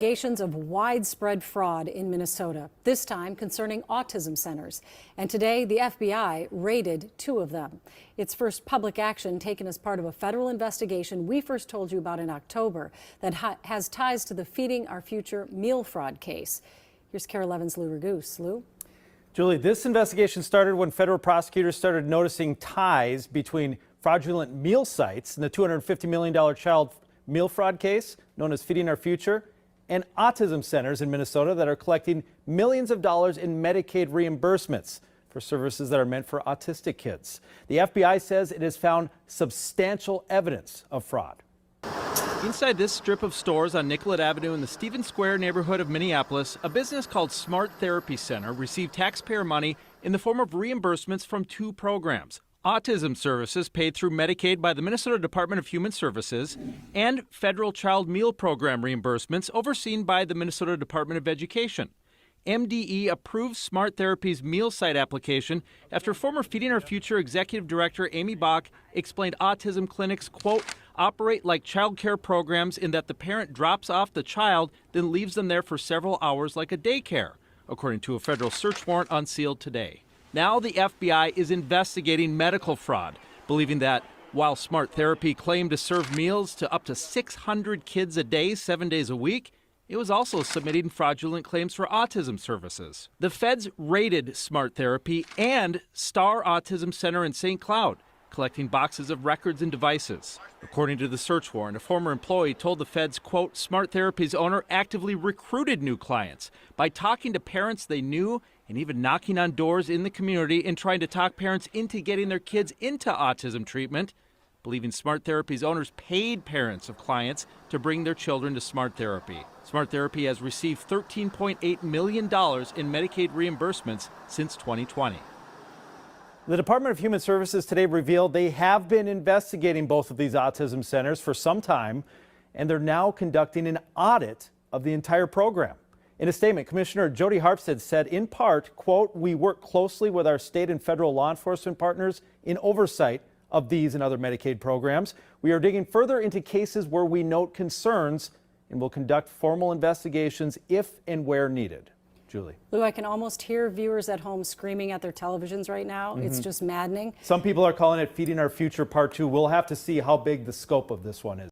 Allegations of widespread fraud in Minnesota, this time concerning autism centers. And today, the FBI raided 2 of them. Its first public action taken as part of a federal investigation we first told you about in October that has ties to the Feeding Our Future meal fraud case. Here's KARE 11's Lou Raguse. Lou? Julie, this investigation started when federal prosecutors started noticing ties between fraudulent meal sites and the $250 million child meal fraud case known as Feeding Our Future, and autism centers in Minnesota that are collecting millions of dollars in Medicaid reimbursements for services that are meant for autistic kids. The FBI says it has found substantial evidence of fraud. Inside this strip of stores on Nicollet Avenue in the Stevens Square neighborhood of Minneapolis, a business called Smart Therapy Center received taxpayer money in the form of reimbursements from 2 programs: autism services paid through Medicaid by the Minnesota Department of Human Services, and federal child meal program reimbursements overseen by the Minnesota Department of Education. MDE approved Smart Therapy's meal site application after former Feeding Our Future Executive Director Amy Bach explained autism clinics, quote, operate like child care programs in that the parent drops off the child, then leaves them there for several hours like a daycare, according to a federal search warrant unsealed today. Now the FBI is investigating medical fraud, believing that while Smart Therapy claimed to serve meals to up to 600 kids a day, 7 days a week, it was also submitting fraudulent claims for autism services. The feds raided Smart Therapy and Star Autism Center in St. Cloud, collecting boxes of records and devices. According to the search warrant, a former employee told the feds, quote, Smart Therapy's owner actively recruited new clients by talking to parents they knew and even knocking on doors in the community and trying to talk parents into getting their kids into autism treatment, believing Smart Therapy's owners paid parents of clients to bring their children to Smart Therapy. Smart Therapy has received $13.8 million in Medicaid reimbursements since 2020. The Department of Human Services today revealed they have been investigating both of these autism centers for some time, and they're now conducting an audit of the entire program. In a statement, Commissioner Jody Harpstead said, in part, quote, we work closely with our state and federal law enforcement partners in oversight of these and other Medicaid programs. We are digging further into cases where we note concerns and will conduct formal investigations if and where needed. Julie. Lou, I can almost hear viewers at home screaming at their televisions right now. It's just maddening. Some people are calling it Feeding Our Future Part 2. We'll have to see how big the scope of this one is.